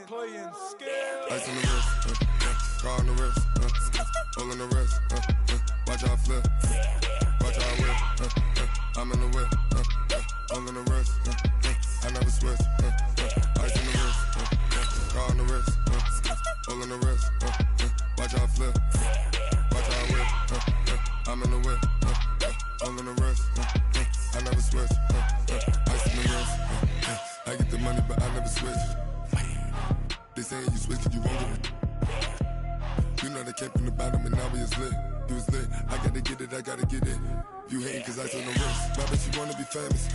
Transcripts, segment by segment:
playing scared. Ice on the wrist, car on the wrist, hole in the wrist, watch out flip, watch out whip, I'm in the whip, hole in the wrist, I never switch, ice on the wrist, car on the wrist, hole in the wrist, watch out flip, watch out whip, I'm in the whip, hole in the wrist, I never switch, ice on the wrist, I get the money but I never switch. They saying you switch it, you won't get it. You know they came from the bottom and now we is lit. You was lit, I gotta get it, I gotta get it. You hating cause ice on the wrist. Why bet you wanna be famous,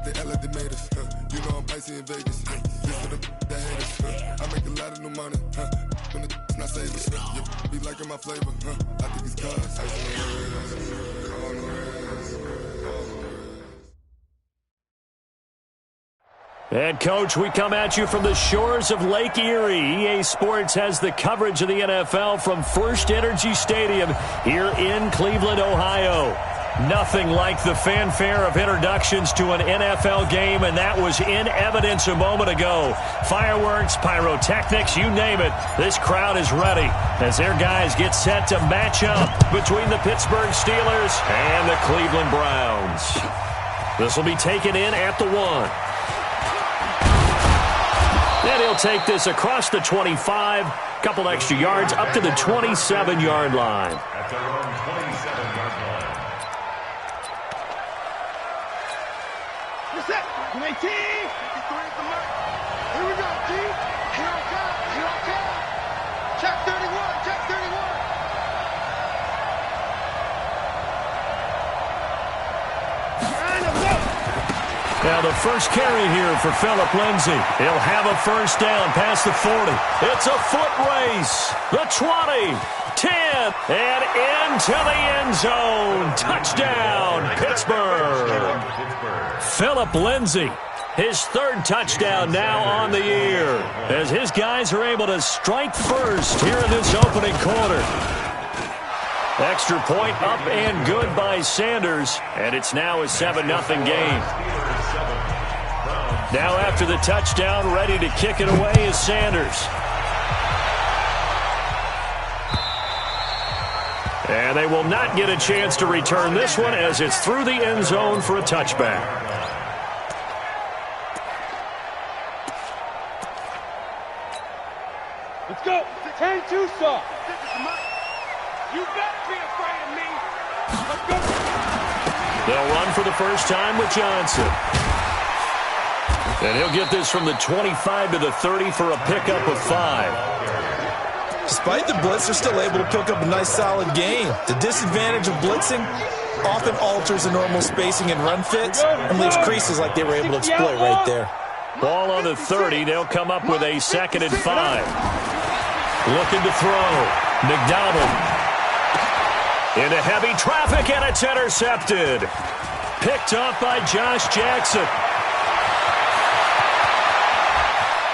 They act like they made us, You know I'm icy in Vegas, This for the that haters, I make a lot of new money, When the not savers, You be liking my flavor, I think it's cause ice on the wrist, on the wrist, on the wrist. And, Coach, we come at you from the shores of Lake Erie. EA Sports has the coverage of the NFL from First Energy Stadium here in Cleveland, Ohio. Nothing like the fanfare of introductions to an NFL game, and that was in evidence a moment ago. Fireworks, pyrotechnics, you name it. This crowd is ready as their guys get set to match up between the Pittsburgh Steelers and the Cleveland Browns. This will be taken in at the 1. And he'll take this across the 25, couple extra yards, up to the 27-yard line. At their own 27-yard line. What's that? 19. 53 is the mark. Here we go, G. Here I come. Here I come. Check 31. Check 31. Now the first carry here for Phillip Lindsay. He'll have a first down past the 40. It's a foot race. The 20, 10, and into the end zone. Touchdown, Pittsburgh. Phillip Lindsay, his third touchdown now on the year, as his guys are able to strike first here in this opening quarter. Extra point up and good by Sanders, and it's now a 7-0 game. Now after the touchdown, ready to kick it away is Sanders. And they will not get a chance to return this one as it's through the end zone for a touchback. Let's go. 10-2 soft. You better be afraid of me. Let's go. They'll run for the first time with Johnson. And he'll get this from the 25 to the 30 for a pickup of 5. Despite the blitz, they're still able to pick up a nice solid gain. The disadvantage of blitzing often alters the normal spacing and run fits and leaves creases like they were able to exploit right there. Ball on the 30. They'll come up with a 2nd and 5. Looking to throw. McDonald. Into heavy traffic, and it's intercepted. Picked up by Josh Jackson.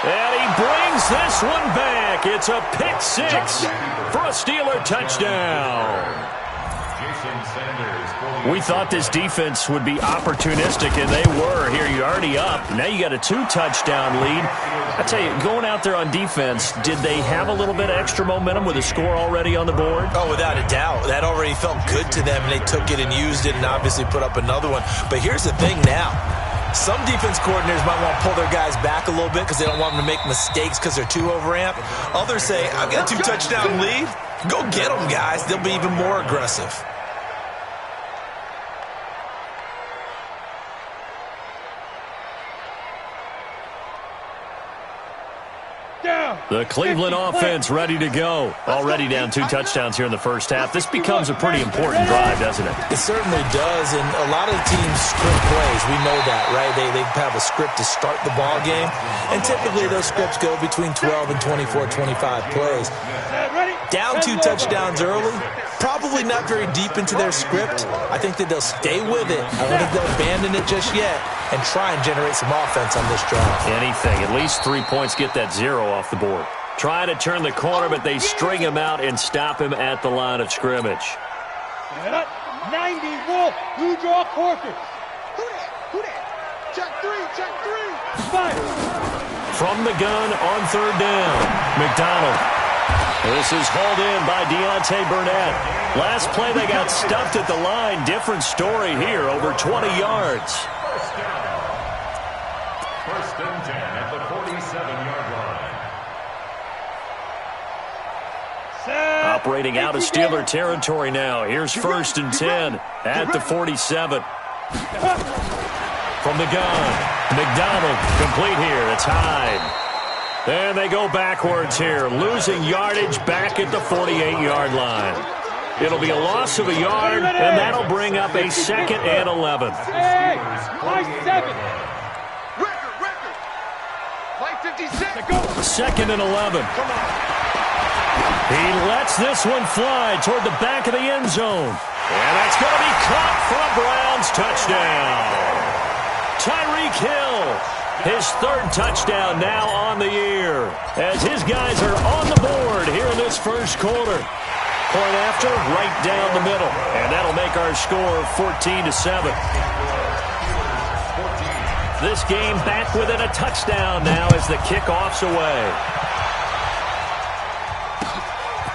And he brings this one back. It's a pick 6 for a Steeler touchdown. We thought this defense would be opportunistic, and they were. Here, you're already up. Now you got a 2-touchdown lead. I tell you, going out there on defense, did they have a little bit of extra momentum with a score already on the board? Oh, without a doubt. That already felt good to them, and they took it and used it and obviously put up another one. But here's the thing now. Some defense coordinators might want to pull their guys back a little bit because they don't want them to make mistakes because they're too overamped. Others say, I've got a 2-touchdown lead. Go get them, guys. They'll be even more aggressive. The Cleveland offense ready to go. Already down 2 touchdowns here in the first half. This becomes a pretty important drive, doesn't it? It certainly does, and a lot of teams script plays. We know that, right? They have a script to start the ball game, and typically those scripts go between 12 and 24, 25 plays. Down 2 touchdowns early, probably not very deep into their script. I think that they'll stay with it. I don't think they'll abandon it just yet and try and generate some offense on this drive. Anything. At least 3 points, get that 0 off the board. Try to turn the corner, but they string him out and stop him at the line of scrimmage. 90 Wolf, blue draw quarters. Who that? Check 3, check 3. Fire. from the gun on third down. McDonald. This is hauled in by Deontay Burnett. Last play, they got stuffed at the line. Different story here, over 20 yards. First and 10 at the 47-yard line. Operating out of Steeler territory now. Here's first and 10 at the 47. From the gun, McDonald complete here. It's Hyde. And they go backwards here, losing yardage back at the 48-yard line. It'll be a loss of a yard, and that'll bring up a 2nd and 11. Second and 11. He lets this one fly toward the back of the end zone. And that's going to be caught for a Browns touchdown. Tyreek Hill, his 3rd touchdown now on the year, as his guys are on the board here in this first quarter. Point after, right down the middle, and that'll make our score 14-7. This game back within a touchdown now as the kickoff's away.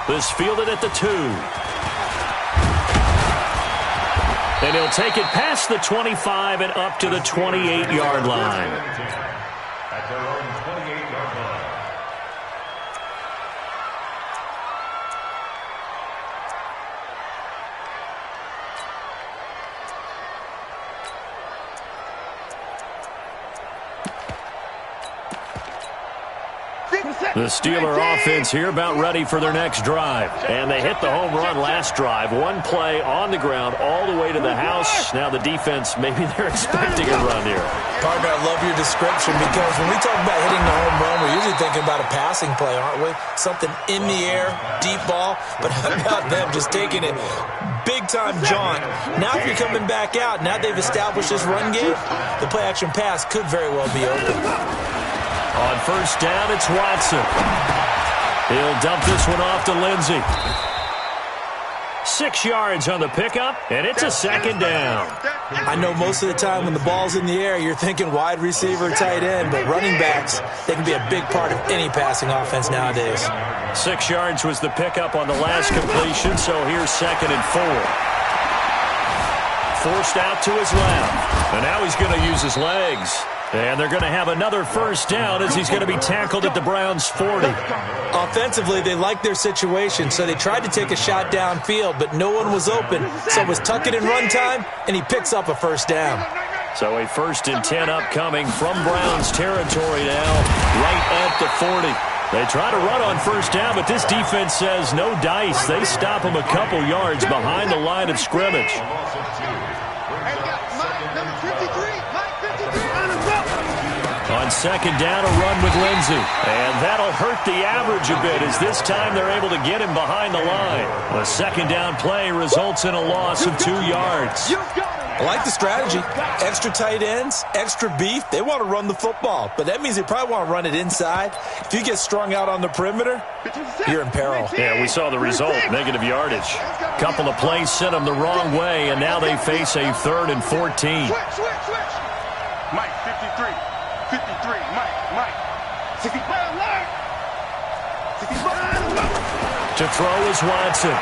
This fielded at the 2. And he'll take it past the 25 and up to the 28-yard line. At their own 28-yard line. The Steeler offense here about ready for their next drive. And they hit the home run last drive. One play on the ground all the way to the house. Now the defense, maybe they're expecting a run here. Partner, I love your description because when we talk about hitting the home run, we're usually thinking about a passing play, aren't we? Something in the air, deep ball. But how about them just taking it big-time jaunt? Now if you're coming back out, now they've established this run game, the play-action pass could very well be open. On first down, it's Watson. He'll dump this one off to Lindsey. 6 yards on the pickup, and it's a 2nd down. I know most of the time when the ball's in the air, you're thinking wide receiver, tight end, but running backs, they can be a big part of any passing offense nowadays. 6 yards was the pickup on the last completion, so here's 2nd and 4. Forced out to his left, and now he's going to use his legs. And they're going to have another first down as he's going to be tackled at the Browns' 40. Offensively, they like their situation, so they tried to take a shot downfield, but no one was open. So it was tuck it in run time, and he picks up a first down. So a 1st and 10 upcoming from Browns territory now, right at the 40. They try to run on first down, but this defense says no dice. They stop him a couple yards behind the line of scrimmage. On 2nd down, a run with Lindsey. And that'll hurt the average a bit as this time they're able to get him behind the line. The 2nd down play results in a loss of 2 yards. I like the strategy. Extra tight ends, extra beef. They want to run the football, but that means they probably want to run it inside. If you get strung out on the perimeter, you're in peril. Yeah, we saw the result, negative yardage. Couple of plays sent them the wrong way, and now they face a 3rd and 14. Mike, 53. 53, Mike. 65 alert. 65 alert. To throw is Watson.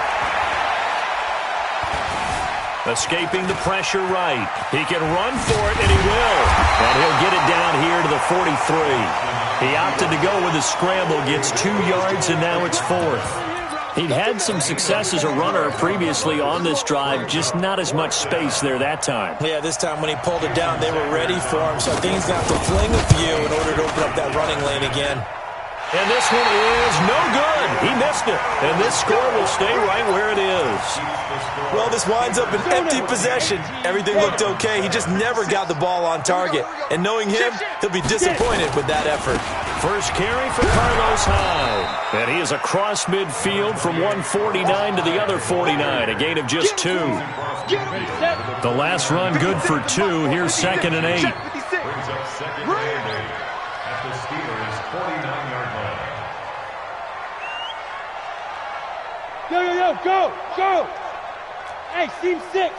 Escaping the pressure right. He can run for it, and he will. And he'll get it down here to the 43. He opted to go with a scramble, gets 2 yards, and now it's 4th. He'd had some success as a runner previously on this drive, just not as much space there that time. Yeah, this time when he pulled it down, they were ready for him, so I think he's going to have to fling a few in order to open up that running lane again. And this one is no good. He missed it. And this score will stay right where it is. Well, this winds up an empty possession. Everything looked okay. He just never got the ball on target. And knowing him, he'll be disappointed with that effort. First carry for Carlos Hyde. And he is across midfield from one 49 to the other 49. A gain of just 2. The last run good for 2. Here's 2nd and 8. Brings up 2nd and 8 at the Steelers' 49-yard line. Go. Hey, seam 6.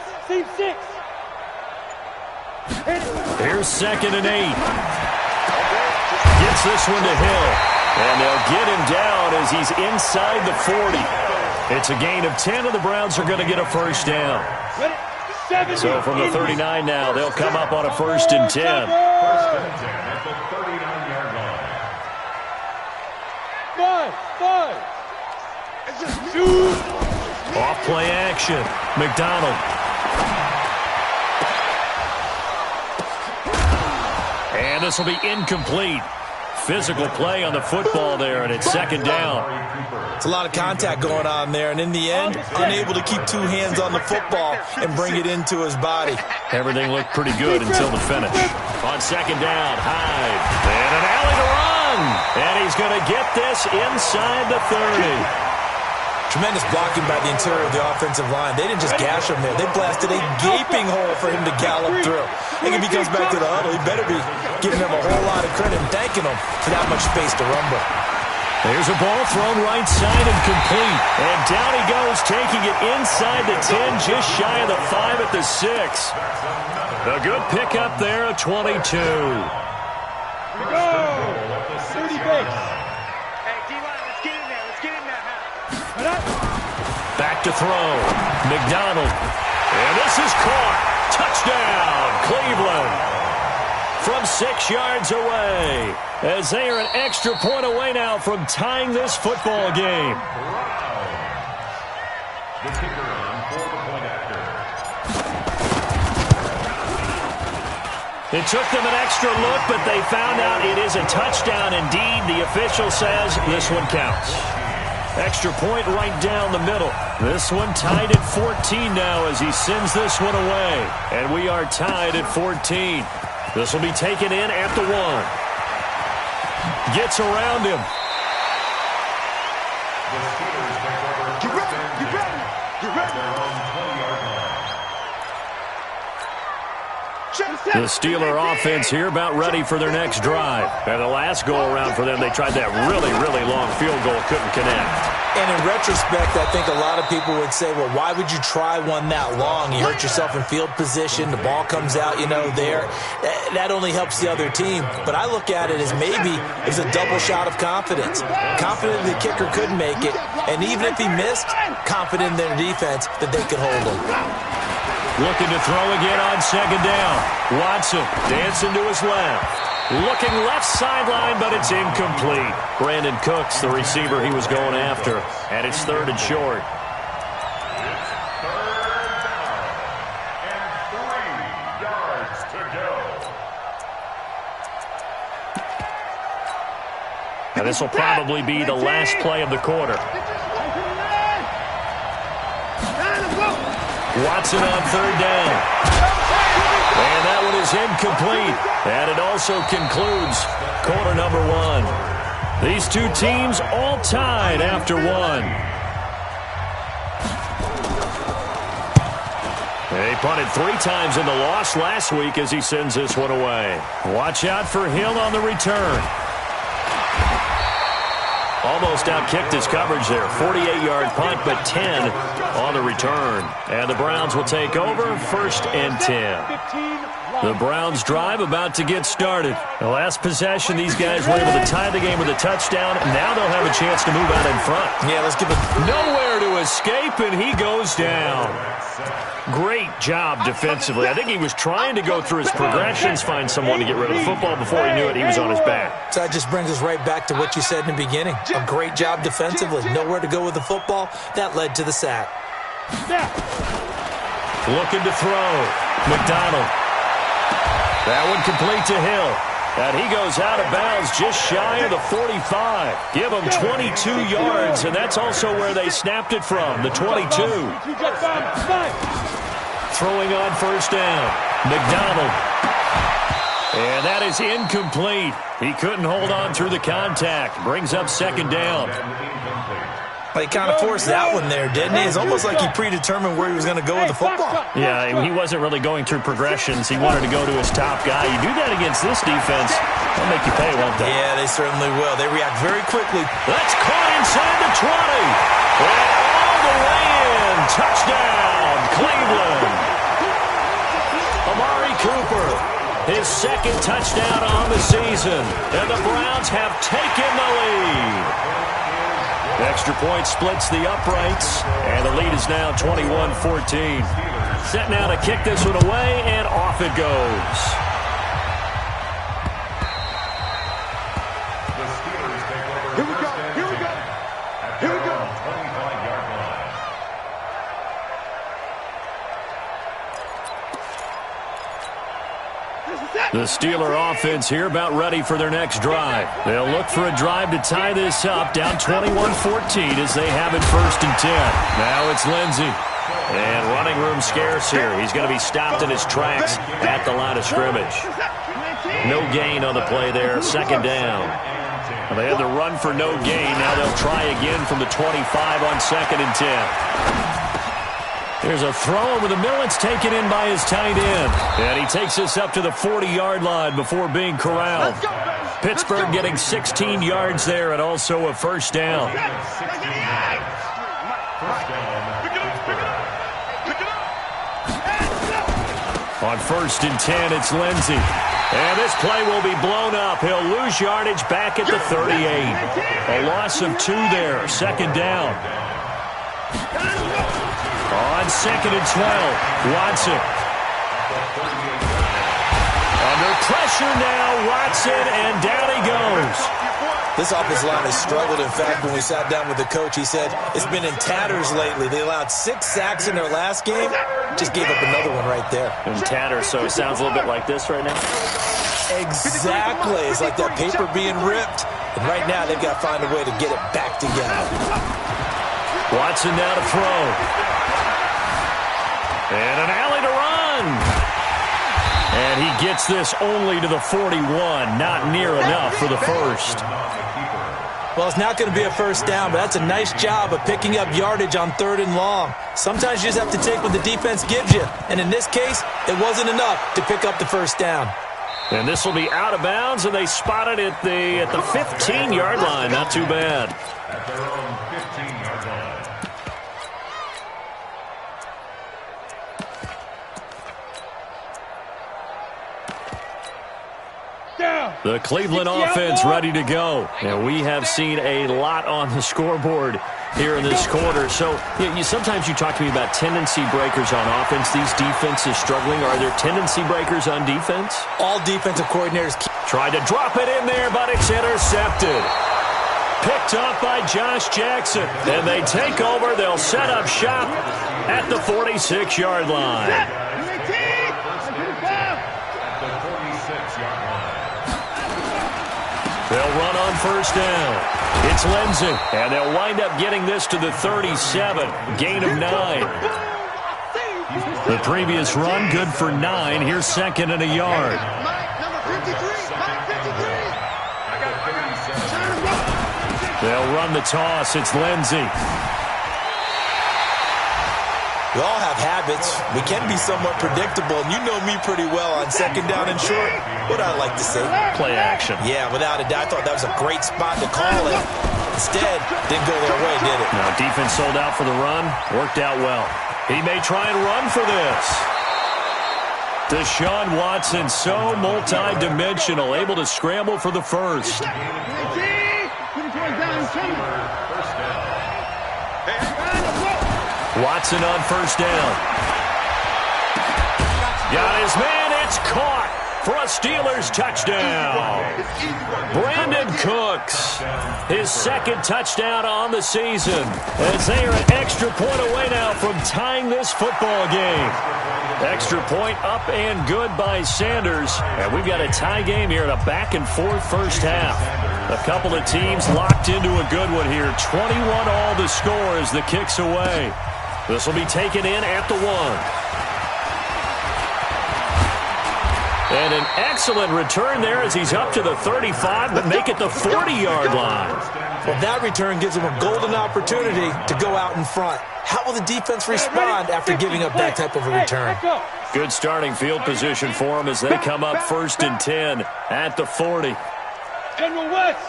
Here's 2nd and 8. Gets this one to Hill. And they'll get him down as he's inside the 40. It's a gain of 10, and the Browns are going to get a first down. So from the 39 now, they'll come up on a 1st and 10. 1st and 10 at the 39-yard line. 5. It's just two. Off play action. McDonald. And this will be incomplete. Physical play on the football there, and it's 2nd down. It's a lot of contact going on there, and in the end, unable to keep two hands on the football and bring it into his body. Everything looked pretty good until the finish. On 2nd down, Hyde. And an alley to run. And he's going to get this inside the 30. Tremendous blocking by the interior of the offensive line. They didn't just gash him there. They blasted a gaping hole for him to gallop through. I think if he comes back to the huddle, he better be giving them a whole lot of credit and thanking them for that much space to rumble. There's a ball thrown right side and complete. And down he goes, taking it inside the 10, just shy of the 5 at the 6. A good pickup there at 22. Here we go. 30 base. Hey, D-line, let's get in there. Let's get in there. Back to throw. McDonald. And this is caught. Touchdown, Cleveland. From 6 yards away. As they are an extra point away now from tying this football game. The kicker on for the point after. It took them an extra look, but they found out it is a touchdown indeed. The official says this one counts. Extra point right down the middle. This one tied at 14 now as he sends this one away. And we are tied at 14. This will be taken in at the 1. Gets around him. The Steelers take over. Get ready. Get ready. Get ready. Their own 20-yard line. The Steeler offense here about ready for their next drive. And the last go-around for them, they tried that really, really long field goal, couldn't connect. And in retrospect, I think a lot of people would say, well, why would you try one that long? You hurt yourself in field position. The ball comes out, there. That only helps the other team. But I look at it as maybe it's a double shot of confidence. Confident the kicker could make it. And even if he missed, confident in their defense that they could hold him. Looking to throw again on 2nd down. Watson dancing to his left. Looking left sideline, but it's incomplete. Brandon Cooks, the receiver he was going after. And it's 3rd and short. It's 3rd down. And 3 yards to go. Now this will probably be the last play of the quarter. Watson on 3rd down. And that one is incomplete. And it also concludes quarter number 1. These two teams all tied after 1. They punted 3 times in the loss last week as he sends this one away. Watch out for Hill on the return. Almost outkicked his coverage there. 48-yard punt, but 10 on the return. And the Browns will take over 1st and 10. The Browns drive about to get started. The last possession, these guys were able to tie the game with a touchdown. Now they'll have a chance to move out in front. Yeah, let's give it nowhere to escape, and he goes down. Great job defensively. I think he was trying to go through his progressions, find someone to get rid of the football. Before he knew it, he was on his back. So that just brings us right back to what you said in the beginning. A great job defensively. Nowhere to go with the football. That led to the sack. Looking to throw. McDonald. That one complete to Hill. And he goes out of bounds just shy of the 45. Give him 22 yards, and that's also where they snapped it from, the 22. Throwing on 1st down. McDonald. And that is incomplete. He couldn't hold on through the contact. Brings up 2nd down. He kind of forced that one there, didn't he? It's almost like he predetermined where he was going to go with the football. Yeah, he wasn't really going through progressions. He wanted to go to his top guy. You do that against this defense, they'll make you pay, won't they? Yeah, they certainly will. They react very quickly. That's caught inside the 20. And all the way in. Touchdown, Cleveland. Amari Cooper. his second touchdown on the season. And the Browns have taken the lead. Extra point splits the uprights, and the lead is now 21-14. Set now to kick this one away, and off it goes. Here we go. Here we go. Here we go. 25-yard line. The Steeler offense here about ready for their next drive. They'll look for a drive to tie this up, down 21-14 as they have it 1st and 10. Now it's Lindsey. And running room scarce here. He's going to be stopped in his tracks at the line of scrimmage. No gain on the play there, 2nd down. Well, they had the run for no gain. Now they'll try again from the 25 on 2nd and 10. There's a throw over the middle. It's taken in by his tight end. And he takes this up to the 40-yard line before being corralled. Pittsburgh getting 16 yards there and also a 1st down. On 1st and 10, it's Lindsey. And this play will be blown up. He'll lose yardage back at the 38. A loss of 2 there. 2nd down. On 2nd and 12, Watson. Under pressure now, Watson, and down he goes. This offensive line has struggled. In fact, when we sat down with the coach, he said it's been in tatters lately. They allowed 6 sacks in their last game. Just gave up another one right there. In tatters, so it sounds a little bit like this right now? Exactly. It's like that paper being ripped. And right now, they've got to find a way to get it back together. Watson now to throw. And an alley to run. And he gets this only to the 41. Not near enough for the 1st. Well, it's not going to be a 1st down, but that's a nice job of picking up yardage on 3rd and long. Sometimes you just have to take what the defense gives you. And in this case, it wasn't enough to pick up the 1st down. And this will be out of bounds, and they spot it at the 15-yard line. Not too bad. At their own 15-yard line. The Cleveland offense ready to go. And we have seen a lot on the scoreboard here in this quarter. So sometimes you talk to me about tendency breakers on offense. These defenses struggling. Are there tendency breakers on defense? All defensive coordinators tried to drop it in there, but it's intercepted. Picked up by Josh Jackson. And they take over. They'll set up shop at the 46-yard line. They'll run on 1st down. It's Lindsey. And they'll wind up getting this to the 37. Gain of 9. The previous run good for 9. Here's 2nd and a yard. They'll run the toss. It's Lindsey. We all have habits. We can be somewhat predictable, and you know me pretty well on 2nd down and short. What I like to say? Play action. Yeah, without a doubt. I thought that was a great spot to call it. Instead, didn't go their way, did it? Now, defense sold out for the run. Worked out well. He may try and run for this. Deshaun Watson, so multi-dimensional, able to scramble for the 1st. Watson on 1st down. Got his man. It's caught for a Steelers touchdown. Brandon Cooks, his 2nd touchdown on the season, as they are an extra point away now from tying this football game. Extra point up and good by Sanders. And we've got a tie game here in a back-and-forth 1st half. A couple of teams locked into a good one here. 21 all the score as the kick's away. This will be taken in at the 1. And an excellent return there as he's up to the 35, but make it the 40-yard line. Well, that return gives him a golden opportunity to go out in front. How will the defense respond after giving up that type of a return? Good starting field position for him as they come up 1st and 10 at the 40. General West.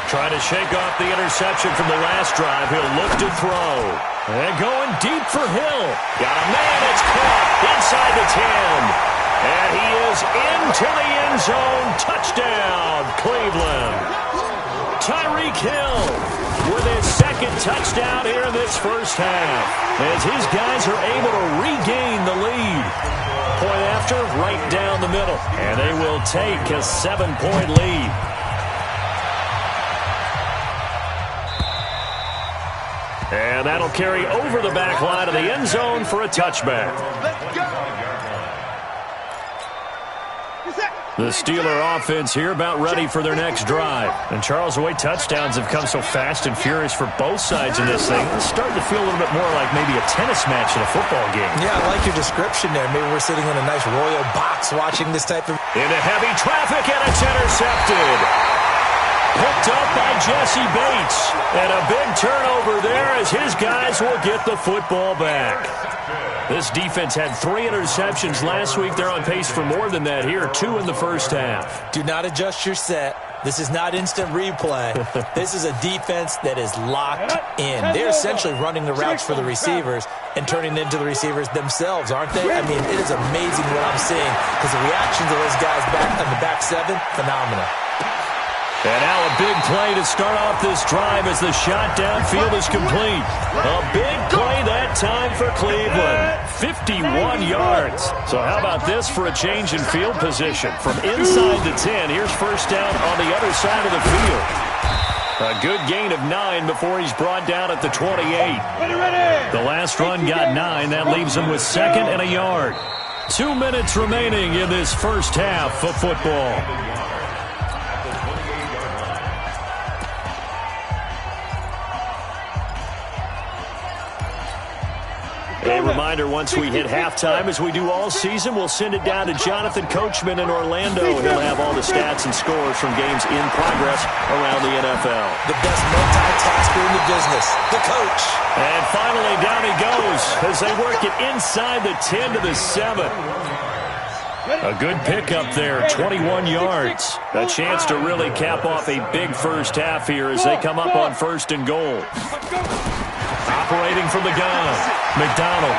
Trying to shake off the interception from the last drive. He'll look to throw. And going deep for Hill. Got a man, it's caught inside the 10. And he is into the end zone. Touchdown, Cleveland. Tyreek Hill with his second touchdown here in this first half, as his guys are able to regain the lead. Point after, right down the middle. And they will take a 7-point lead. And that'll carry over the back line of the end zone for a touchback. Let's go. The Steeler offense here about ready for their next drive. And Charles, the way touchdowns have come so fast and furious for both sides in this thing, it's starting to feel a little bit more like maybe a tennis match in a football game. Yeah, I like your description there. Maybe we're sitting in a nice royal box watching this type of... Into heavy traffic, and it's intercepted. Picked up by Jesse Bates. And a big turnover there as his guys will get the football back. This defense had 3 interceptions last week. They're on pace for more than that here, 2 in the first half. Do not adjust your set. This is not instant replay. This is a defense that is locked in. They're essentially running the routes for the receivers and turning it into the receivers themselves, aren't they? I mean, it is amazing what I'm seeing because the reactions of those guys back on the back 7, phenomenal. And now a big play to start off this drive as the shot downfield is complete. A big play that time for Cleveland. 51 yards. So how about this for a change in field position? From inside the 10, here's first down on the other side of the field. A good gain of 9 before he's brought down at the 28. The last run got 9. That leaves him with 2nd and a yard. 2 minutes remaining in this first half of football. A reminder, once we hit halftime, as we do all season, we'll send it down to Jonathan Coachman in Orlando. He'll have all the stats and scores from games in progress around the NFL. The best multitasker in the business, the coach. And finally, down he goes as they work it inside the 10 to the 7. A good pickup there, 21 yards. A chance to really cap off a big first half here as they come up on 1st and goal. Operating from the gun, McDonald.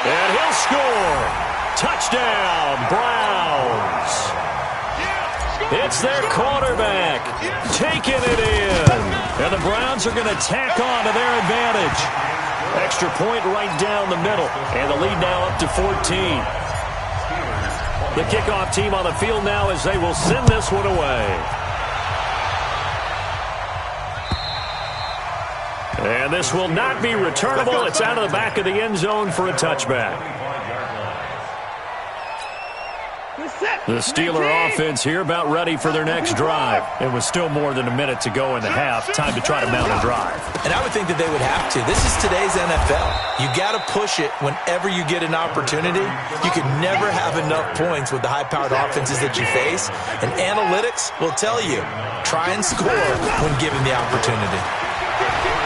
And he'll score. Touchdown, Browns. It's their quarterback taking it in. And the Browns are going to tack on to their advantage. Extra point right down the middle. And the lead now up to 14. The kickoff team on the field now as they will send this one away. And this will not be returnable. It's out of the back of the end zone for a touchback. The Steeler offense here about ready for their next drive. It was still more than a minute to go in the half. Time to try to mount a drive. And I would think that they would have to. This is today's NFL. You got to push it whenever you get an opportunity. You can never have enough points with the high-powered offenses that you face. And analytics will tell you, try and score when given the opportunity.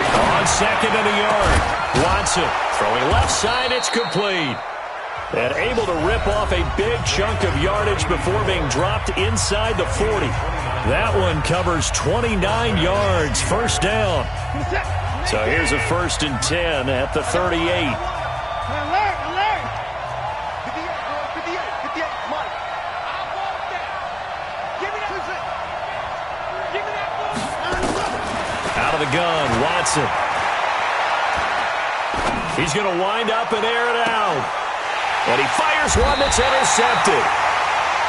On 2nd and a yard, Watson throwing left side, it's complete. And able to rip off a big chunk of yardage before being dropped inside the 40. That one covers 29 yards, first down. So here's a 1st and 10 at the 38. Out of the gun, Watson. He's going to wind up and air it out. And he fires one that's intercepted.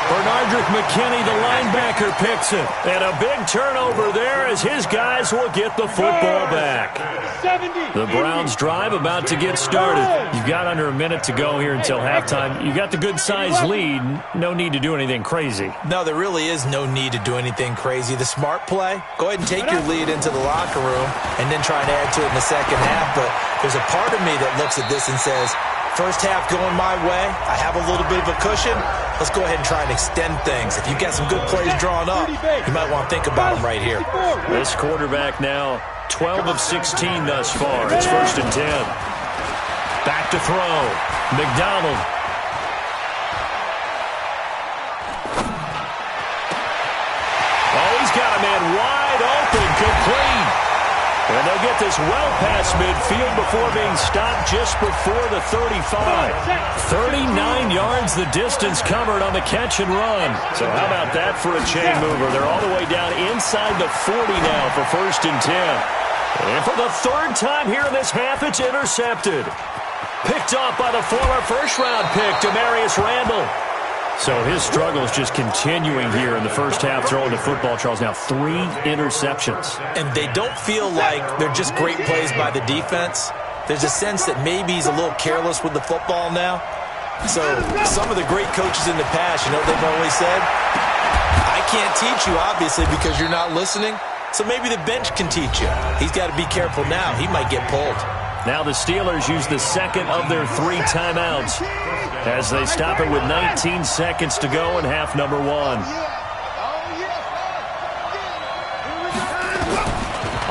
Bernardrick McKinney, the linebacker, picks it. And a big turnover there as his guys will get the football back. The Browns drive about to get started. You've got under a minute to go here until halftime. You got the good-sized lead. No need to do anything crazy. No, there really is no need to do anything crazy. The smart play, go ahead and take your lead into the locker room and then try and add to it in the second half. But there's a part of me that looks at this and says, first half going my way, I have a little bit of a cushion. Let's go ahead and try and extend things. If you've got some good plays drawn up, you might want to think about them right here. This quarterback now 12 of 16 thus far. It's 1st and 10. Back to throw. McDonald. Oh, he's got a man wide open, complete. And they'll get this well past midfield before being stopped just before the 35. 39 yards the distance covered on the catch and run. So how about that for a chain mover? They're all the way down inside the 40 now for 1st and 10. And for the 3rd time here in this half, it's intercepted. Picked off by the former first-round pick, Demarius Randall. So his struggle is just continuing here in the first half, throwing the football, Charles. Now 3 interceptions. And they don't feel like they're just great plays by the defense. There's a sense that maybe he's a little careless with the football now. So some of the great coaches in the past, you know what they've always said? I can't teach you, obviously, because you're not listening. So maybe the bench can teach you. He's got to be careful now. He might get pulled. Now the Steelers use the second of their 3 timeouts as they stop it with 19 seconds to go in half number 1.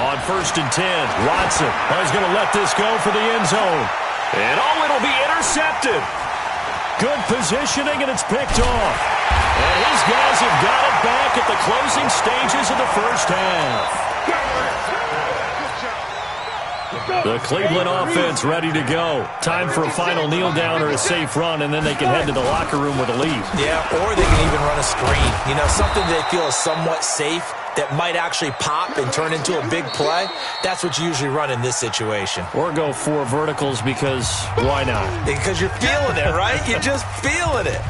On 1st and 10, Watson is going to let this go for the end zone. And it'll be intercepted. Good positioning, and it's picked off. And his guys have got it back at the closing stages of the first half. The Cleveland offense ready to go. Time for a final kneel down or a safe run, and then they can head to the locker room with a lead. Yeah, or they can even run a screen. You know, something they feel is somewhat safe that might actually pop and turn into a big play. That's what you usually run in this situation. Or go 4 verticals because why not? Because you're feeling it, right? You're just feeling it.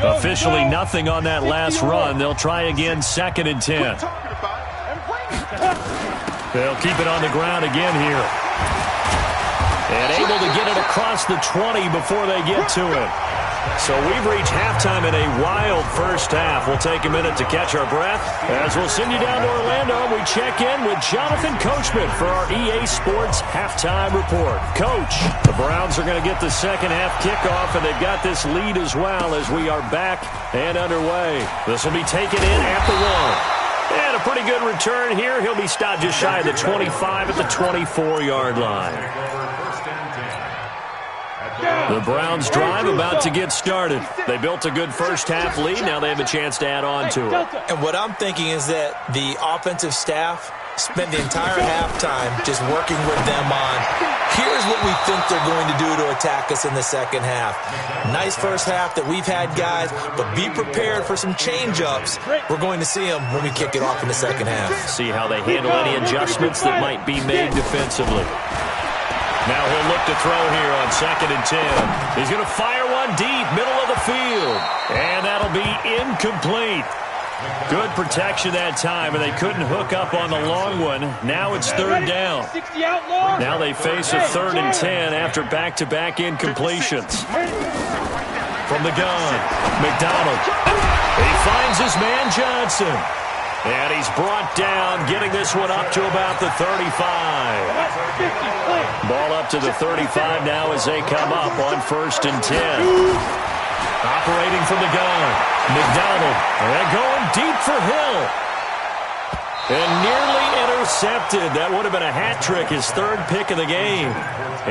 Officially nothing on that last run. They'll try again, 2nd and 10. They'll keep it on the ground again here. And able to get it across the 20 before they get to it. So we've reached halftime in a wild first half. We'll take a minute to catch our breath as we'll send you down to Orlando. We check in with Jonathan Coachman for our EA Sports Halftime Report. Coach, the Browns are going to get the second half kickoff, and they've got this lead as well as we are back and underway. This will be taken in at the 1. And a pretty good return here. He'll be stopped just shy of the 25 at the 24-yard line. The Browns drive about to get started. They built a good first half lead. Now they have a chance to add on to it. And what I'm thinking is that the offensive staff spent the entire halftime just working with them on, here's what we think they're going to do to attack us in the second half. Nice first half that we've had, guys, but be prepared for some change-ups. We're going to see them when we kick it off in the second half. See how they handle any adjustments that might be made defensively. Now he'll look to throw here on 2nd and 10. He's going to fire one deep, middle of the field. And that'll be incomplete. Good protection that time, and they couldn't hook up on the long one. Now it's 3rd down. Now they face a 3rd and 10 after back-to-back incompletions. From the gun, McDonald. He finds his man Johnson. And he's brought down, getting this one up to about the 35. Ball up to the 35 now as they come up on 1st and 10. Operating from the gun, McDonald. And going deep for Hill. And nearly intercepted. That would have been a hat trick, his 3rd pick of the game.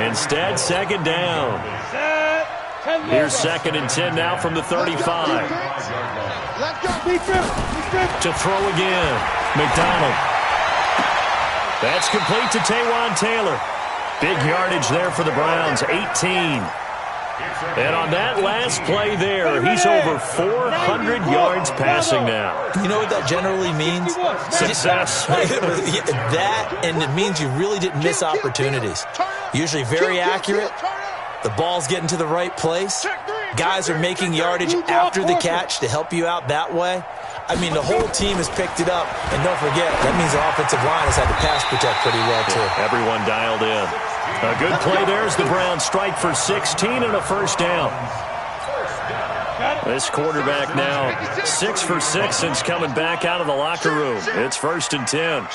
Instead, 2nd down. Here's 2nd and 10 now from the 35. To throw again, McDonald. That's complete to Taywan Taylor. Big yardage there for the Browns, 18. And on that last play there, he's over 400 yards passing now. You know what that generally means? Success. That, and it means you really didn't miss opportunities. Usually very accurate. The ball's getting to the right place. Guys are making yardage after the catch to help you out that way. I mean, the whole team has picked it up. And don't forget, that means the offensive line has had to pass protect pretty well, too. Everyone dialed in. A good play there as the Browns strike for 16 and a 1st down. This quarterback now 6 for 6 since coming back out of the locker room. It's 1st and 10.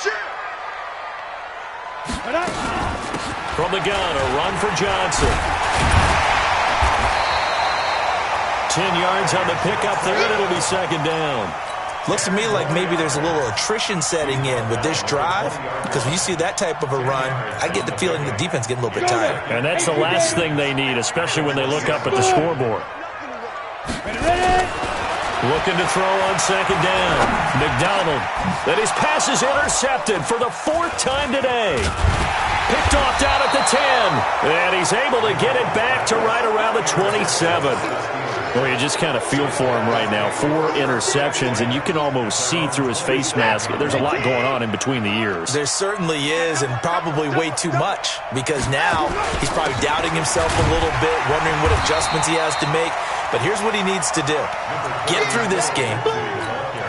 From the gun, a run for Johnson. 10 yards on the pickup there, and it'll be 2nd down. Looks to me like maybe there's a little attrition setting in with this drive, because when you see that type of a run, I get the feeling the defense getting a little bit tired. And that's the last thing they need, especially when they look up at the scoreboard. Looking to throw on second down. McDonald. And his pass is intercepted for the 4th time today. Picked off down at the 10. And he's able to get it back to right around the 27. Well, you just kind of feel for him right now. 4 interceptions, and you can almost see through his face mask. There's a lot going on in between the ears. There certainly is, and probably way too much, because now he's probably doubting himself a little bit, wondering what adjustments he has to make. But here's what he needs to do. Get through this game.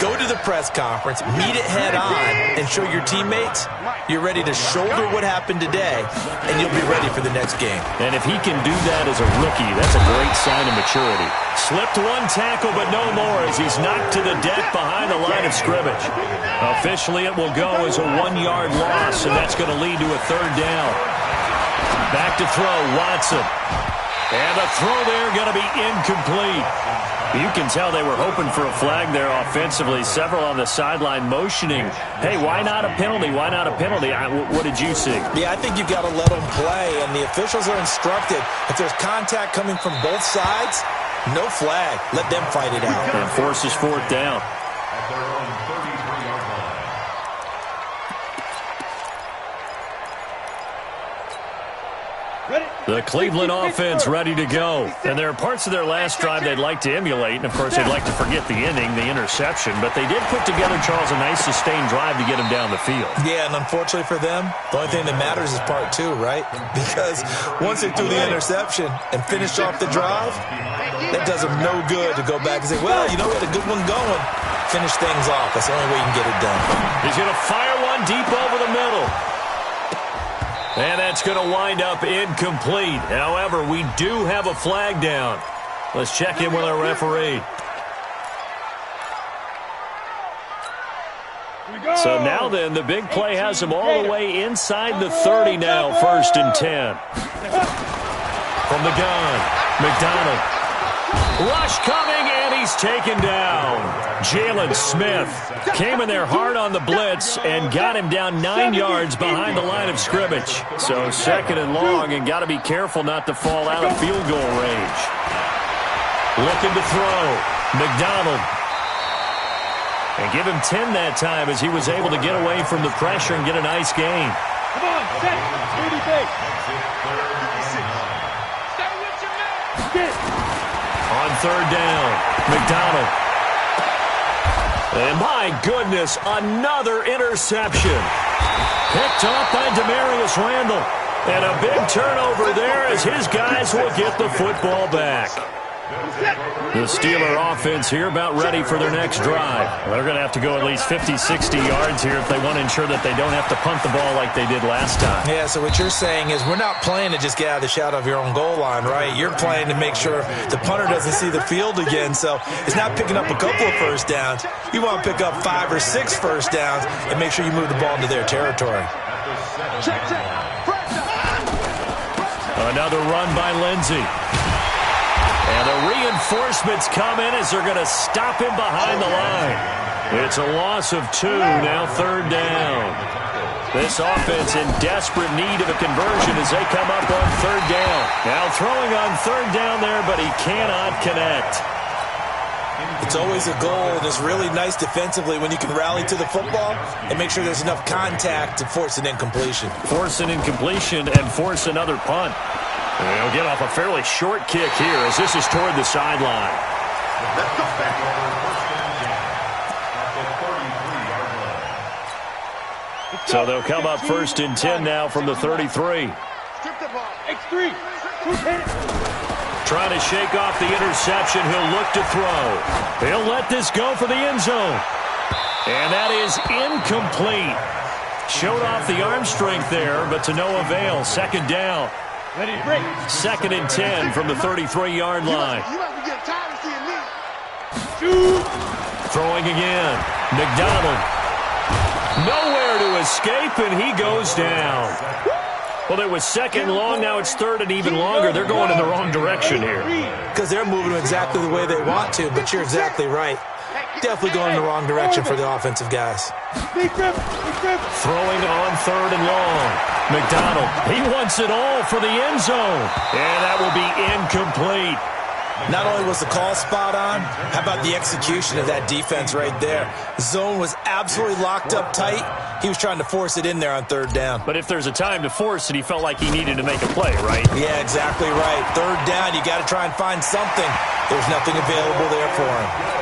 Go to the press conference, meet it head on, and show your teammates you're ready to shoulder what happened today, and you'll be ready for the next game. And if he can do that as a rookie, that's a great sign of maturity. Slipped one tackle, but no more as he's knocked to the deck behind the line of scrimmage. Officially, it will go as a 1-yard loss, and that's going to lead to a 3rd down. Back to throw, Watson. And the throw there going to be incomplete. You can tell they were hoping for a flag there offensively. Several on the sideline motioning, hey, why not a penalty? Why not a penalty? What did you see? Yeah, I think you got to let them play, and the officials are instructed. If there's contact coming from both sides, no flag. Let them fight it out. And forces 4th down. At their own 33-yard line. The Cleveland offense ready to go. And there are parts of their last drive they'd like to emulate. And, of course, they'd like to forget the ending, the interception. But they did put together, Charles, a nice sustained drive to get him down the field. Yeah, and unfortunately for them, the only thing that matters is part 2, right? Because once they threw the interception and finished off the drive, that does them no good to go back and say, well, you know, we had a good one going. Finish things off. That's the only way you can get it done. He's going to fire one deep over the middle. And that's going to wind up incomplete. However, we do have a flag down. Let's check in with our referee. So now then, the big play has him all the way inside the 30 now, 1st and 10. From the gun, McDonald. Rush coming, and he's taken down. Jalen Smith came in there hard on the blitz and got him down 9 yards behind the line of scrimmage. So 2nd and long, and got to be careful not to fall out of field goal range. Looking to throw. McDonald. And give him 10 that time as he was able to get away from the pressure and get a nice gain. Come on, set. On 3rd down, McDonald. And my goodness, another interception. Picked off by Demarius Randall. And a big turnover there as his guys will get the football back. The Steeler offense here about ready for their next drive. They're going to have to go at least 50, 60 yards here if they want to ensure that they don't have to punt the ball like they did last time. Yeah, so what you're saying is we're not playing to just get out of the shadow of your own goal line, right? You're playing to make sure the punter doesn't see the field again. So it's not picking up a couple of first downs. You want to pick up 5 or 6 first downs and make sure you move the ball into their territory. Check. Another run by Lindsey. And the reinforcements come in as they're going to stop him behind the line. It's a loss of 2, now 3rd down. This offense in desperate need of a conversion as they come up on 3rd down. Now throwing on 3rd down there, but he cannot connect. It's always a goal, and it's really nice defensively when you can rally to the football and make sure there's enough contact to force an incompletion. Force an incompletion and force another punt. And he'll get off a fairly short kick here as this is toward the sideline. So they'll come up 1st and 10 now from the 33. X3. Trying to shake off the interception. He'll look to throw. He'll let this go for the end zone. And that is incomplete. Showed off the arm strength there, but to no avail. 2nd down. Ready to break. 2nd and 10 from the 33-yard line. You might be getting tired of seeing me. Shoot. Throwing again. McDonald. Nowhere to escape, and he goes down. Well, it was 2nd and long. Now it's 3rd and even longer. They're going in the wrong direction here. Because they're moving exactly the way they want to, but you're exactly right. Definitely going in the wrong direction for the offensive guys. Throwing on 3rd and long. McDonald, he wants it all for the end zone. And that will be incomplete. Not only was the call spot on, how about the execution of that defense right there? The zone was absolutely locked up tight. He was trying to force it in there on third down. But if there's a time to force it, he felt like he needed to make a play, right? Yeah, exactly right. Third down, you got to try and find something. There's nothing available there for him.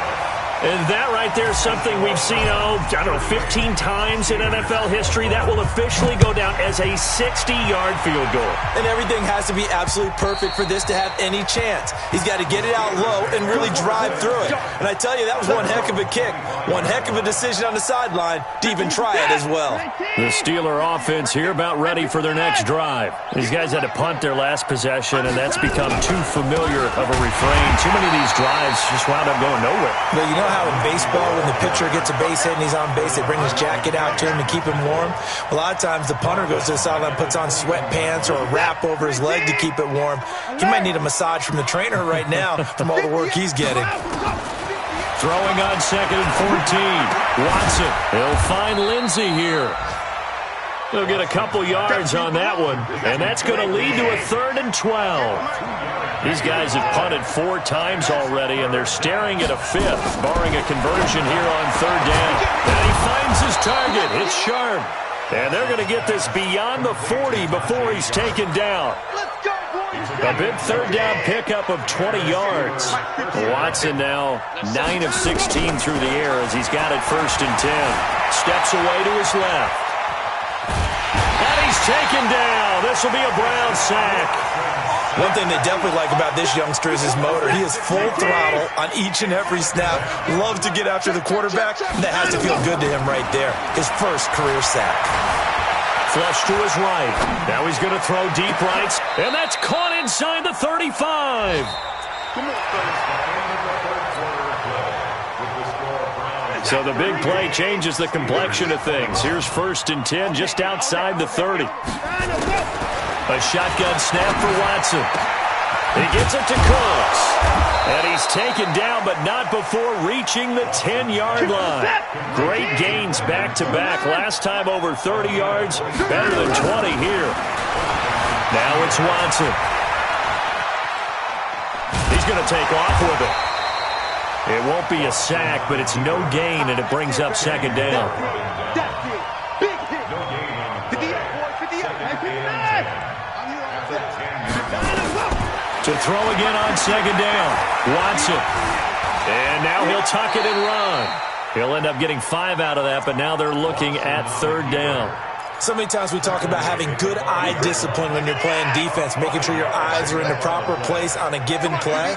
And that right there is something we've seen, 15 times in NFL history. That will officially go down as a 60-yard field goal. And everything has to be absolutely perfect for this to have any chance. He's got to get it out low and really drive through it. And I tell you, that was one heck of a kick. One heck of a decision on the sideline to even try it as well. The Steeler offense here about ready for their next drive. These guys had to punt their last possession, and that's become too familiar of a refrain. Too many of these drives just wound up going nowhere. But you know how in baseball, when the pitcher gets a base hit and he's on base, they bring his jacket out to him to keep him warm? A lot of times the punter goes to the sideline, puts on sweatpants or a wrap over his leg to keep it warm. He might need a massage from the trainer right now from all the work he's getting. Throwing on 2nd and 14. Watson. He'll find Lindsey here. He'll get a couple yards on that one, and that's going to lead to a 3rd and 12. These guys have punted 4 times already, and they're staring at a 5th, barring a conversion here on 3rd down. And he finds his target. It's Sharp. And they're going to get this beyond the 40 before he's taken down. A big 3rd down pickup of 20 yards. Watson now 9 of 16 through the air as he's got it 1st and 10. Steps away to his left. And he's taken down. This will be a Brown sack. One thing they definitely like about this youngster is his motor. He is full throttle on each and every snap. Loves to get after the quarterback. That has to feel good to him right there. His first career sack. Flush to his right. Now he's going to throw deep right. And that's caught inside the 35. So the big play changes the complexion of things. Here's 1st and 10 just outside the 30. A shotgun snap for Watson. He gets it to Cooks. And he's taken down, but not before reaching the 10-yard line. Great gains back-to-back. Last time over 30 yards, better than 20 here. Now it's Watson. He's going to take off with it. It won't be a sack, but it's no gain, and it brings up 2nd down. To throw again on 2nd down. Watson. And now he'll tuck it and run. He'll end up getting 5 out of that, but now they're looking at 3rd down. So many times we talk about having good eye discipline when you're playing defense, making sure your eyes are in the proper place on a given play.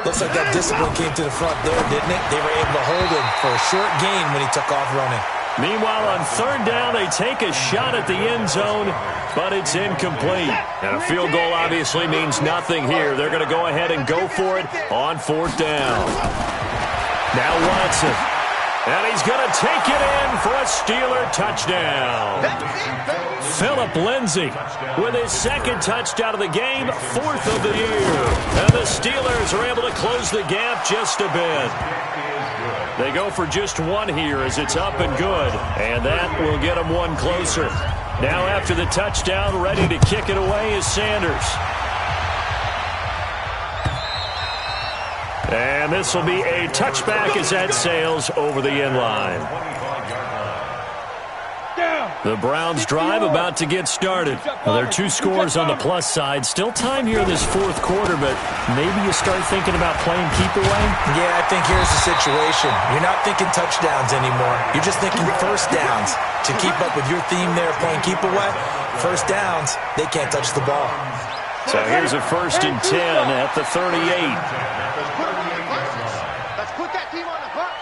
Looks like that discipline came to the front there, didn't it? They were able to hold him for a short gain when he took off running. Meanwhile, on 3rd down, they take a shot at the end zone, but it's incomplete. And a field goal obviously means nothing here. They're going to go ahead and go for it on 4th down. Now Watson. And he's going to take it in for a Steeler touchdown. Philip Lindsay with his 2nd touchdown of the game, 4th of the year. And the Steelers are able to close the gap just a bit. They go for just 1 here as it's up and good. And that will get them 1 closer. Now after the touchdown, ready to kick it away is Sanders. And this will be a touchback as that sails over the end line. The Browns drive about to get started. Well, there are 2 scores on the plus side. Still time here in this 4th quarter, but maybe you start thinking about playing keep away? Yeah, I think here's the situation. You're not thinking touchdowns anymore. You're just thinking 1st downs. To keep up with your theme there, playing keep away, 1st downs, they can't touch the ball. So here's a 1st and 10 at the 38. Let's put that team on the bus.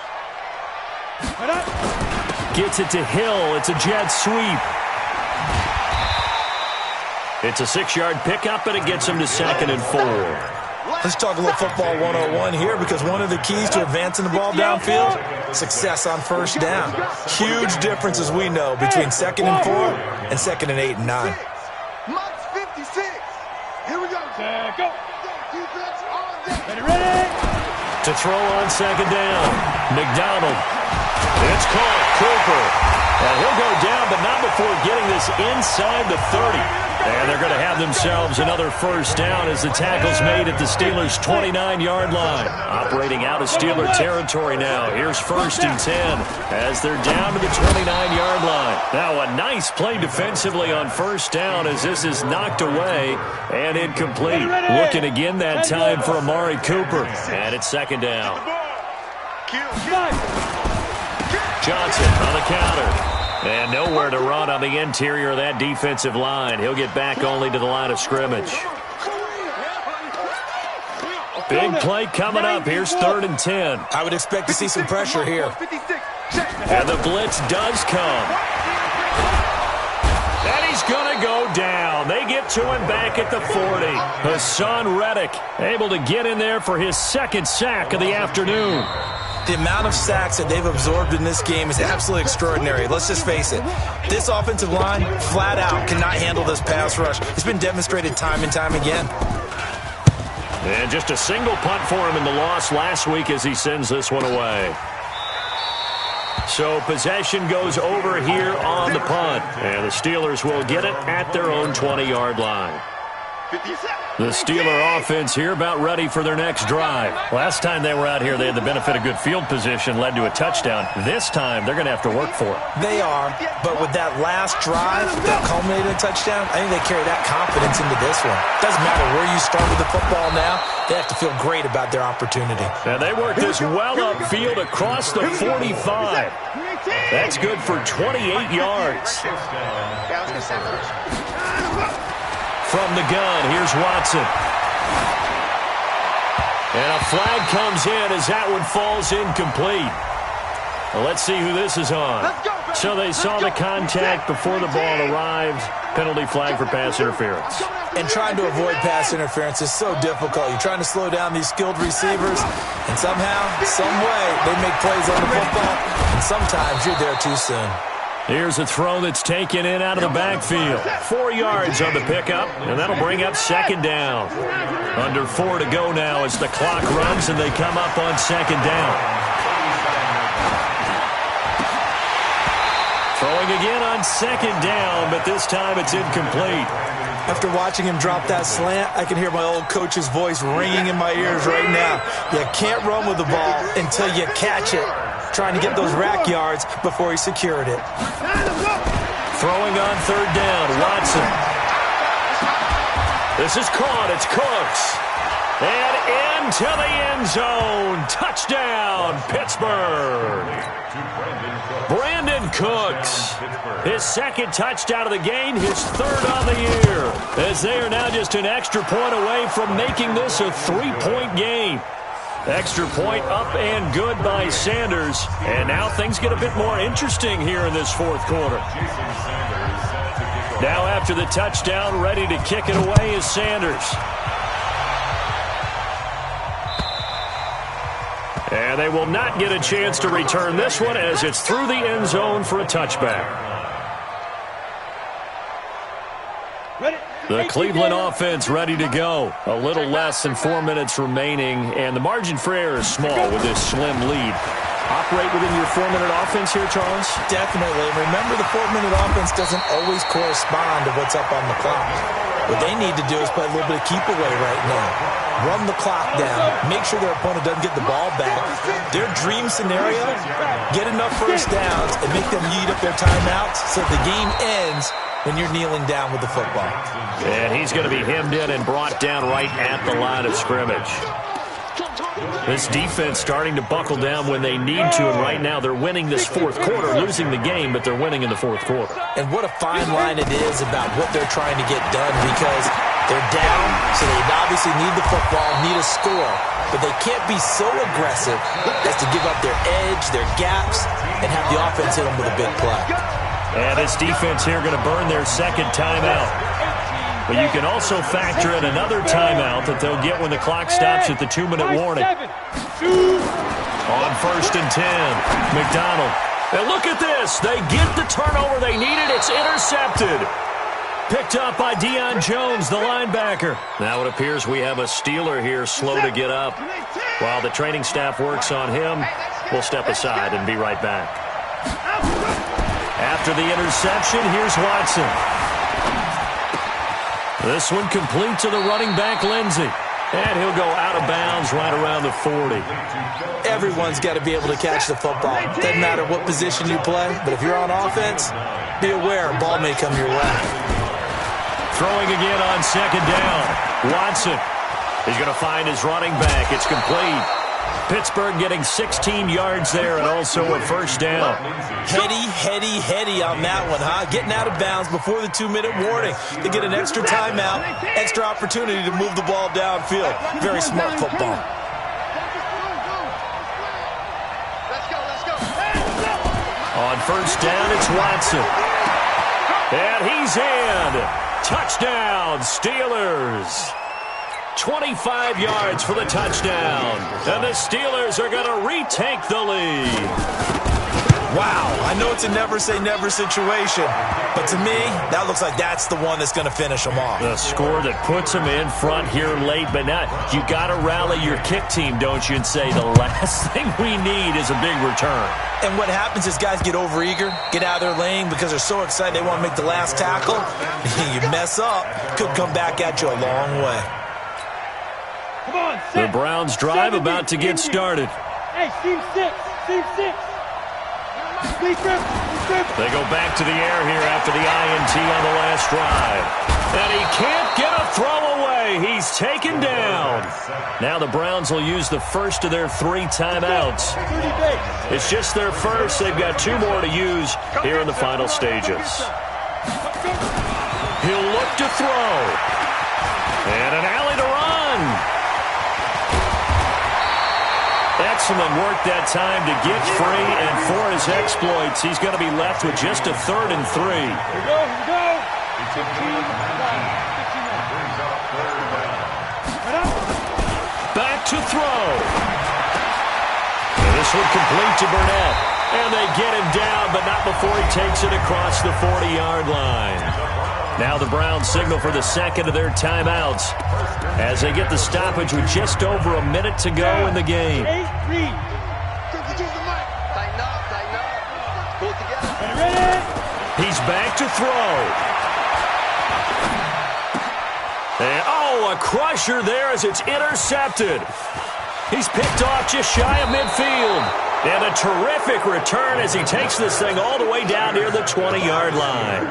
Gets it to Hill. It's a jet sweep. It's a 6-yard pickup, and it gets him to 2nd and 4. Let's talk a little football 101 here, because one of the keys to advancing the ball downfield, success on 1st down. Huge difference, as we know, between 2nd and 4 and 2nd and 8 and 9. Max 56. Here we go. Go. Defense on deck. Ready? To throw on 2nd down. McDonald. It's caught. Cooper. And he'll go down, but not before getting this inside the 30. And they're going to have themselves another first down as the tackle's made at the Steelers' 29-yard line. Operating out of Steeler territory now. Here's 1st and 10 as they're down to the 29-yard line. Now a nice play defensively on first down as this is knocked away and incomplete. Looking again that time for Amari Cooper. And it's 2nd down. Johnson on the counter. And nowhere to run on the interior of that defensive line. He'll get back only to the line of scrimmage. Big play coming up. Here's 3rd and 10. I would expect to see some pressure here. And the blitz does come. And he's going to go down. They get to him back at the 40. Hassan Reddick able to get in there for his 2nd sack of the afternoon. The amount of sacks that they've absorbed in this game is absolutely extraordinary. Let's just face it. This offensive line, flat out, cannot handle this pass rush. It's been demonstrated time and time again. And just a single punt for him in the loss last week as he sends this one away. So possession goes over here on the punt. And the Steelers will get it at their own 20-yard line. The Steeler offense here about ready for their next drive. Last time they were out here, they had the benefit of good field position, led to a touchdown. This time, they're going to have to work for it. They are, but with that last drive that culminated in a touchdown, I think they carry that confidence into this one. Doesn't matter where you start with the football now, they have to feel great about their opportunity. And they work this well upfield across the 45. That's good for 28 yards. From the gun, here's Watson. And a flag comes in as that one falls incomplete. Well, let's see who this is on. So they saw the contact before the ball arrived. Penalty flag for pass interference. And trying to avoid pass interference is so difficult. You're trying to slow down these skilled receivers, and somehow, some way, they make plays on the football, and sometimes you're there too soon. Here's a throw that's taken in out of the backfield. 4 yards on the pickup, and that'll bring up 2nd down. Under 4 to go now as the clock runs, and they come up on 2nd down. Throwing again on 2nd down, but this time it's incomplete. After watching him drop that slant, I can hear my old coach's voice ringing in my ears right now. You can't run with the ball until you catch it. Trying to get those rack yards before he secured it. Throwing on 3rd down, Watson. This is caught. It's Cooks. And into the end zone. Touchdown, Pittsburgh. Brandon Cooks. His 2nd touchdown of the game, his 3rd on the year. As they are now just an extra point away from making this a 3-point game. Extra point up and good by Sanders. And now things get a bit more interesting here in this 4th quarter. Now after the touchdown, ready to kick it away is Sanders. And they will not get a chance to return this one as it's through the end zone for a touchback. The Cleveland offense ready to go. A little less than 4 minutes remaining, and the margin for error is small with this slim lead. Operate within your 4-minute offense here, Charles? Definitely. Remember, the 4-minute offense doesn't always correspond to what's up on the clock. What they need to do is play a little bit of keep away right now. Run the clock down. Make sure their opponent doesn't get the ball back. Their dream scenario, get enough first downs and make them eat up their timeouts so the game ends when you're kneeling down with the football. And he's going to be hemmed in and brought down right at the line of scrimmage. This defense starting to buckle down when they need to, and right now they're winning this 4th quarter, losing the game, but they're winning in the 4th quarter. And what a fine line it is about what they're trying to get done, because they're down, so they obviously need the football, need a score, but they can't be so aggressive as to give up their edge, their gaps, and have the offense hit them with a big play. And this defense here going to burn their 2nd timeout. But you can also factor in another timeout that they'll get when the clock stops at the 2-minute warning. On 1st and 10, McDonald. And look at this. They get the turnover they needed. It's intercepted. Picked up by Deion Jones, the linebacker. Now it appears we have a Steeler here slow to get up while the training staff works on him. We'll step aside and be right back. After the interception, here's Watson. This one complete to the running back, Lindsey. And he'll go out of bounds right around the 40. Everyone's got to be able to catch the football. Doesn't matter what position you play, but if you're on offense, be aware a ball may come your way. Throwing again on second down. Watson. He's going to find his running back. It's complete. Pittsburgh getting 16 yards there and also a first down. Heady on that one, huh? Getting out of bounds before the 2-minute warning. They get an extra timeout, extra opportunity to move the ball downfield. Very smart football. On first down, it's Watson. And he's in. Touchdown, Steelers. 25 yards for the touchdown. And the Steelers are going to retake the lead. Wow, I know it's a never-say-never situation, but to me, that looks like that's the one that's going to finish them off. The score that puts them in front here late, but now you got to rally your kick team, don't you, and say the last thing we need is a big return. And what happens is guys get overeager, get out of their lane because they're so excited they want to make the last tackle. You mess up, could come back at you a long way. The Browns drive about to get started. Hey, Team 6. They go back to the air here after the INT on the last drive. And he can't get a throw away. He's taken down. Now the Browns will use the first of their 3 timeouts. It's just their first. They've got 2 more to use here in the final stages. He'll look to throw. And an alley to run. Excellent work that time to get free, and for his exploits, he's going to be left with just a 3rd and 3. Here we go. Back to throw. And this one complete to Burnett. And they get him down, but not before he takes it across the 40-yard line. Now the Browns signal for the second of their timeouts as they get the stoppage with just over a minute to go in the game. He's back to throw. And, a crusher there as it's intercepted. He's picked off just shy of midfield. And a terrific return as he takes this thing all the way down near the 20-yard line.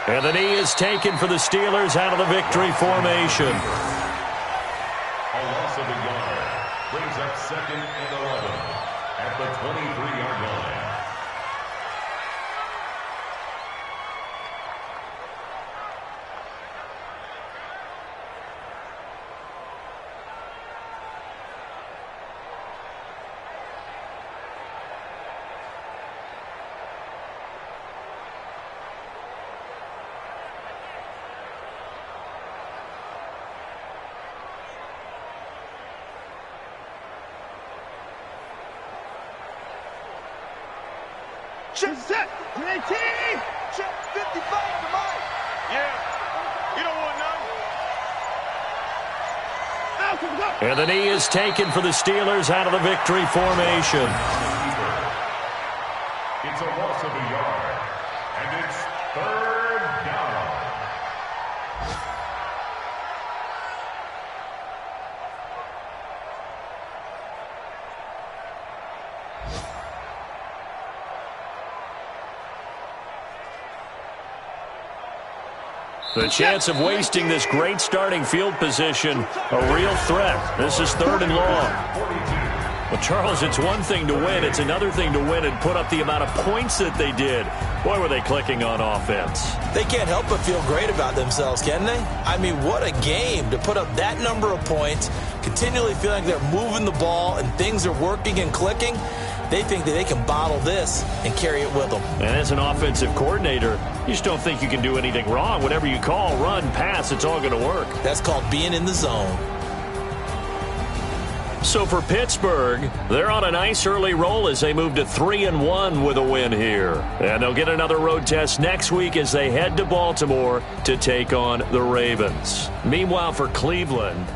And the knee is taken for the Steelers out of the victory formation. A loss of a yard brings up 2nd and 11 at the 23-yard line. Check set. 19. Check 55 to Mike. Yeah. You don't want none. And the knee is taken for the Steelers out of the victory formation. It's a loss of a yard. And it's 3rd down. The chance of wasting this great starting field position, a real threat. This is 3rd and long. Well, Charles, it's one thing to win. It's another thing to win and put up the amount of points that they did. Boy, were they clicking on offense. They can't help but feel great about themselves, can they? I mean, what a game to put up that number of points, continually feeling they're moving the ball and things are working and clicking. They think that they can bottle this and carry it with them. And as an offensive coordinator, you just don't think you can do anything wrong. Whatever you call, run, pass, it's all going to work. That's called being in the zone. So for Pittsburgh, they're on a nice early roll as they move to 3-1 with a win here. And they'll get another road test next week as they head to Baltimore to take on the Ravens. Meanwhile, for Cleveland,